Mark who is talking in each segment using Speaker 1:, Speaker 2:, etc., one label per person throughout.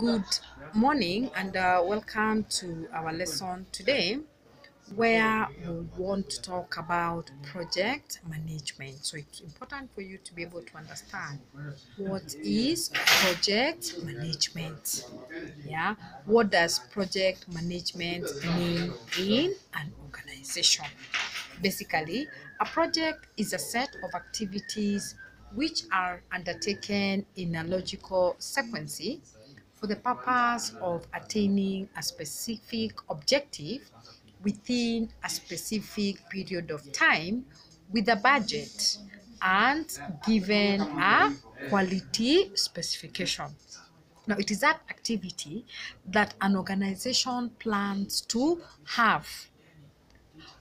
Speaker 1: Good morning and welcome to our lesson today where we want to talk about project management. So it's important for you to be able to understand what is project management. Yeah, what does project management mean in an organization? Basically, a project is a set of activities which are undertaken in a logical sequence for the purpose of attaining a specific objective within a specific period of time with a budget and given a quality specification. Now, it is that activity that an organization plans to have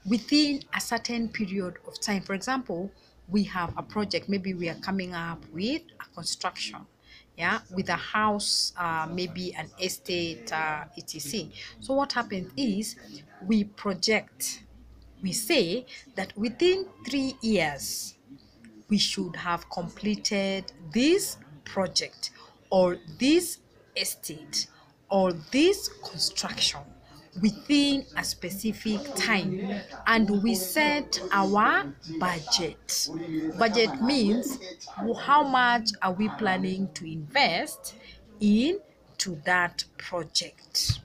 Speaker 1: within a certain period of time. For example, we have a project, maybe we are coming up with a construction, yeah, with a house, maybe an estate, etc. So what happens is we project, we say that within 3 years we should have completed this project or this estate or this construction within a specific time, and we set our budget. Budget means how much are we planning to invest into that project.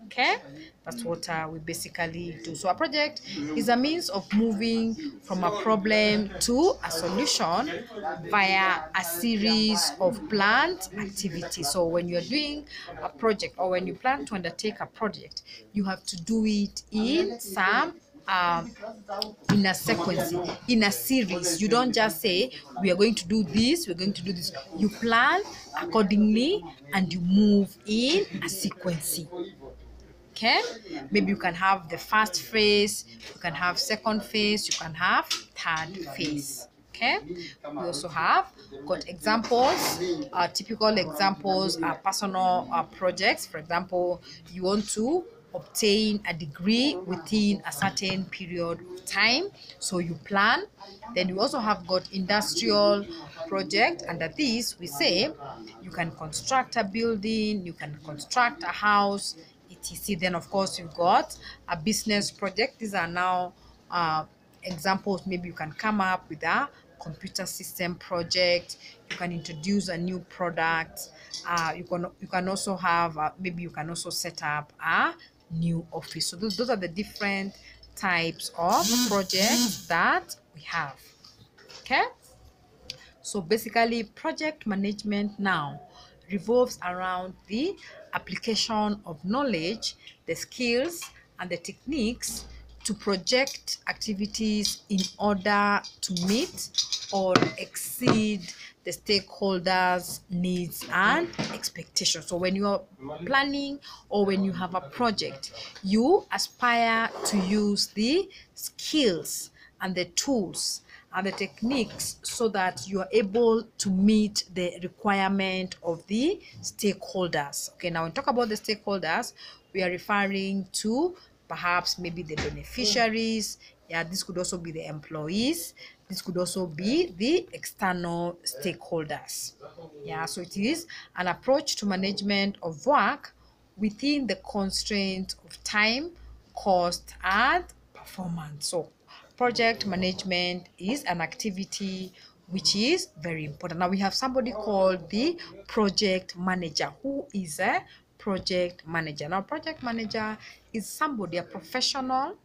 Speaker 1: Okay, that's what we basically do. So a project is a means of moving from a problem to a solution via a series of planned activities. So when you're doing a project or when you plan to undertake a project, you have to do it in some in a sequence, in a series. You don't just say we are going to do this, we're going to do this. You plan accordingly and you move in a sequence. Okay, maybe you can have the first phase, you can have second phase, you can have third phase. Okay, we also have got examples. Typical examples are personal projects. For example, you want to obtain a degree within a certain period of time, so you plan. Then you also have got industrial project. Under this we say you can construct a building, you can construct a house, etc. Then of course you've got a business project. These are now examples. Maybe you can come up with a computer system project, you can introduce a new product, you can also have maybe you can also set up a new office. So those are the different types of projects that we have. Okay, so basically project management now revolves around the application of knowledge, the skills and the techniques to project activities in order to meet or exceed the stakeholders' needs and expectations. So when you are planning or when you have a project, you aspire to use the skills and the tools and the techniques so that you are able to meet the requirement of the stakeholders. Okay, now when we talk about the stakeholders, we are referring to perhaps maybe the beneficiaries. Yeah, this could also be the employees. This could also be the external stakeholders. Yeah, so it is an approach to management of work within the constraints of time, cost, and performance. So project management is an activity which is very important. Now we have somebody called the project manager. Who is a project manager? Now project manager is somebody, a professional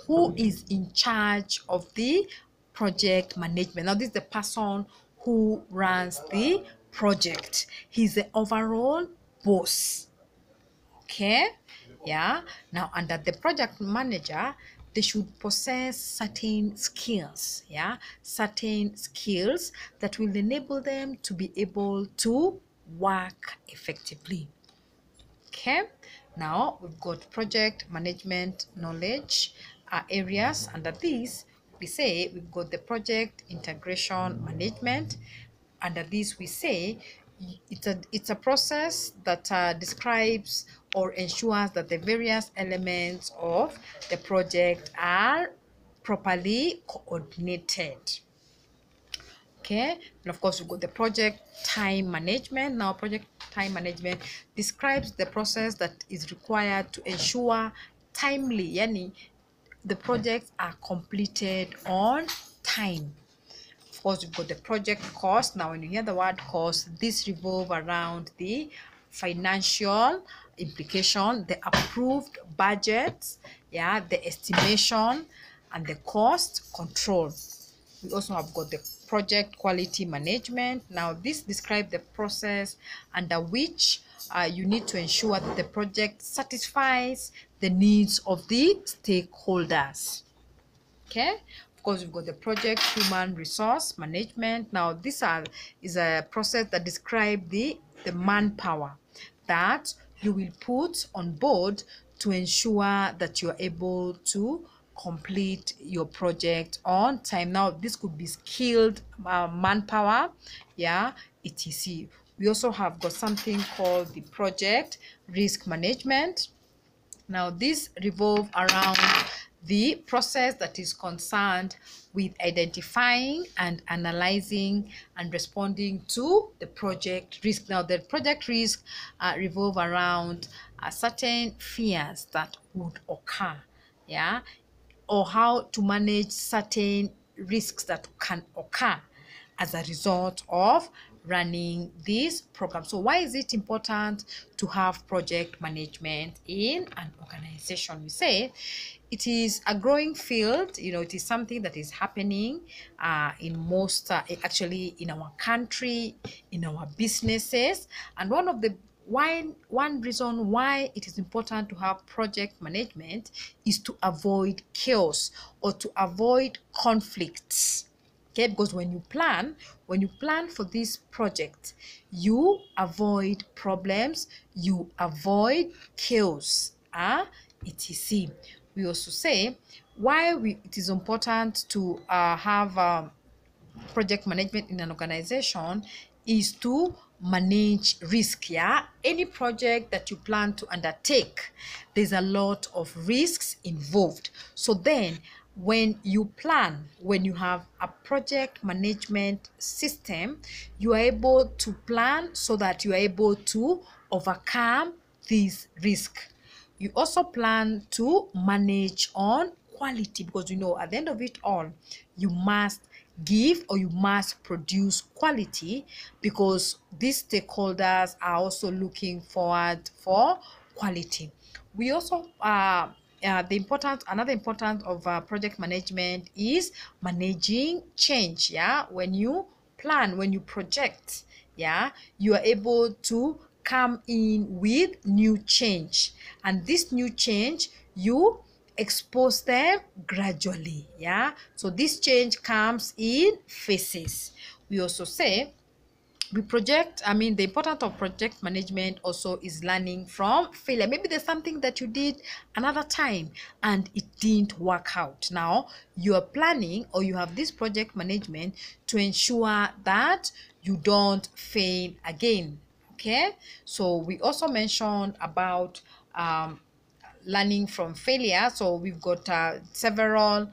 Speaker 1: who is in charge of the project management. Now this is the person who runs the project. He's the overall boss. Okay, yeah. Now under the project manager, they should possess certain skills, yeah, certain skills that will enable them to be able to work effectively. Okay, now we've got project management knowledge areas. Under these we say we've got the project integration management. Under this we say it's a process that describes or ensures that the various elements of the project are properly coordinated. Okay, and of course we've got the project time management. Now project time management describes the process that is required to ensure timely, yani the projects are completed on time. Of course, we've got the project cost. Now when you hear the word cost, this revolve around the financial implication, the approved budgets, yeah, the estimation, and the cost control. We also have got the project quality management. Now this describes the process under which you need to ensure that the project satisfies the needs of the stakeholders. Okay, of course we've got the project human resource management. Now this is a process that describes the manpower that you will put on board to ensure that you're able to complete your project on time. Now this could be skilled manpower, yeah, etc. We also have got something called the project risk management. Now this revolve around the process that is concerned with identifying and analyzing and responding to the project risk. Now the project risk revolve around certain fears that would occur, yeah, or how to manage certain risks that can occur as a result of running this program. So why is it important to have project management in an organization? We say it is a growing field. You know, it is something that is happening in most actually in our country, in our businesses. And one reason why it is important to have project management is to avoid chaos or to avoid conflicts. Okay, because when you plan for this project, you avoid problems, you avoid chaos, etc. We also say why it is important to have project management in an organization is to manage risk. Yeah, any project that you plan to undertake, there's a lot of risks involved. So then when you plan, when you have a project management system, you are able to plan so that you are able to overcome this risk. You also plan to manage on quality, because you know at the end of it all you must give or you must produce quality, because these stakeholders are also looking forward for quality. We also another importance of project management is managing change. Yeah, when you plan, when you project, yeah, you are able to come in with new change, and this new change you expose them gradually. Yeah, so this change comes in phases. We also say the importance of project management also is learning from failure. Maybe there's something that you did another time and it didn't work out. Now you are planning, or you have this project management to ensure that you don't fail again. Okay, so we also mentioned about learning from failure. So we've got several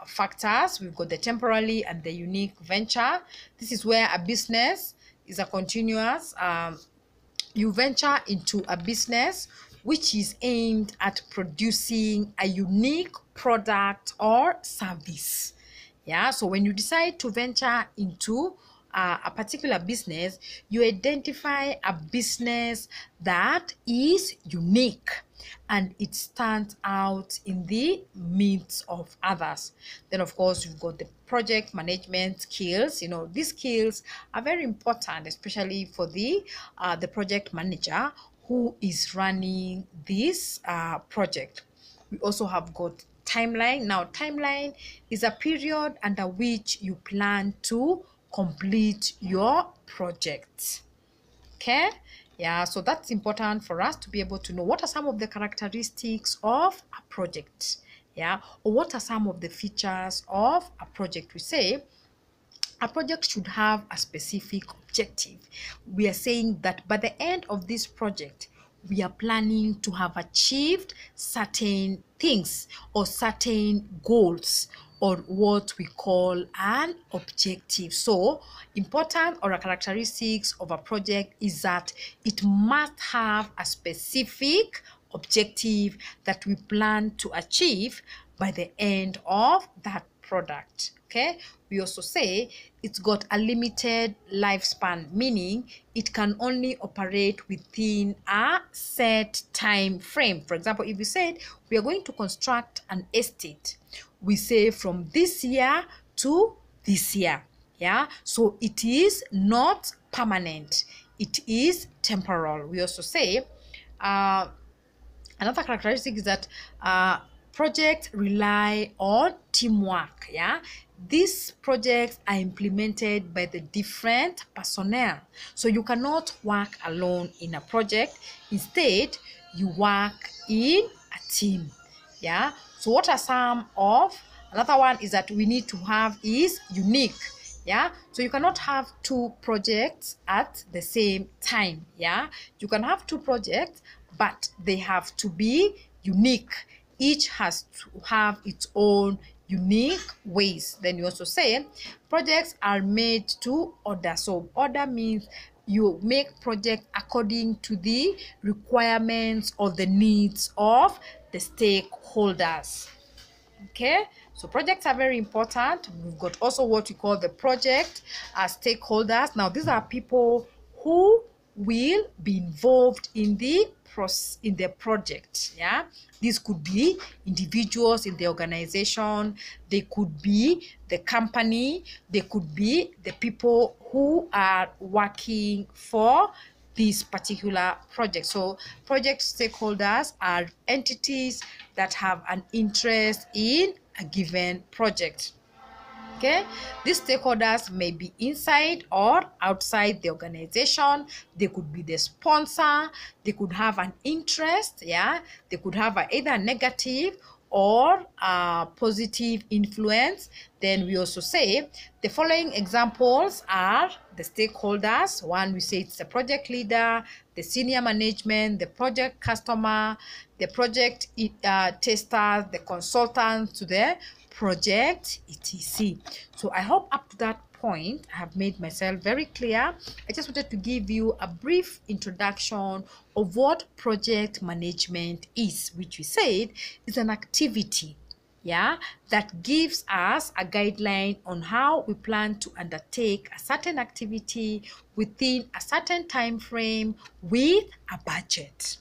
Speaker 1: factors. We've got the temporary and the unique venture. This is where a business is a continuous. You venture into a business which is aimed at producing a unique product or service. Yeah, so when you decide to venture into a particular business, you identify a business that is unique and it stands out in the midst of others. Then of course you've got the project management skills. You know, these skills are very important, especially for the project manager who is running this project. We also have got timeline. Now timeline is a period under which you plan to complete your project. Okay, yeah, so that's important for us to be able to know what are some of the characteristics of a project, yeah, or what are some of the features of a project. We say a project should have a specific objective. We are saying that by the end of this project, we are planning to have achieved certain things or certain goals or what we call an objective. So important or characteristics of a project is that it must have a specific objective that we plan to achieve by the end of that product. Okay, we also say it's got a limited lifespan, meaning it can only operate within a set time frame. For example, if we said we are going to construct an estate, we say from this year to this year. Yeah, so it is not permanent, it is temporal. We also say another characteristic is that projects rely on teamwork. Yeah, these projects are implemented by the different personnel, so you cannot work alone in a project. Instead, you work in a team. Yeah, so what are some of another one is that we need to have is unique. Yeah, so you cannot have two projects at the same time. Yeah, you can have two projects, but they have to be unique. Each has to have its own unique ways. Then you also say projects are made to order. So order means you make project according to the requirements or the needs of the stakeholders. Okay, so projects are very important. We've got also what we call the project stakeholders. Now these are people who will be involved in the project. Yeah, these could be individuals in the organization, they could be the company, they could be the people who are working for this particular project. So project stakeholders are entities that have an interest in a given project. Okay, these stakeholders may be inside or outside the organization. They could be the sponsor, they could have an interest. Yeah, they could have either a negative or a positive influence. Then we also say the following examples are the stakeholders. One, we say it's the project leader, the senior management, the project customer, the project tester, the consultant to the project etc. So I hope up to that point I have made myself very clear. I just wanted to give you a brief introduction of what project management is, which we said is an activity, yeah, that gives us a guideline on how we plan to undertake a certain activity within a certain time frame with a budget.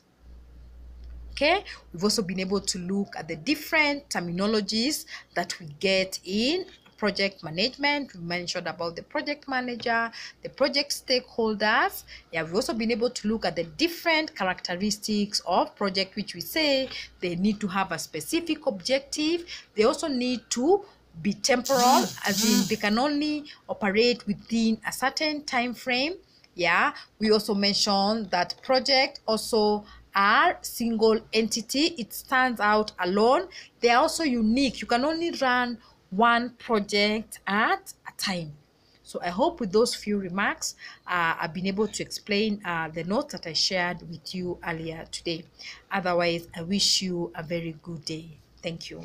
Speaker 1: Okay, we've also been able to look at the different terminologies that we get in project management. We mentioned about the project manager, the project stakeholders. Yeah, we've also been able to look at the different characteristics of project, which we say they need to have a specific objective. They also need to be temporal, as in they can only operate within a certain time frame. Yeah, we also mentioned that project also are single entity. It stands out alone. They are also unique. You can only run one project at a time. So I hope with those few remarks, I've been able to explain the notes that I shared with you earlier today. Otherwise, I wish you a very good day. Thank you.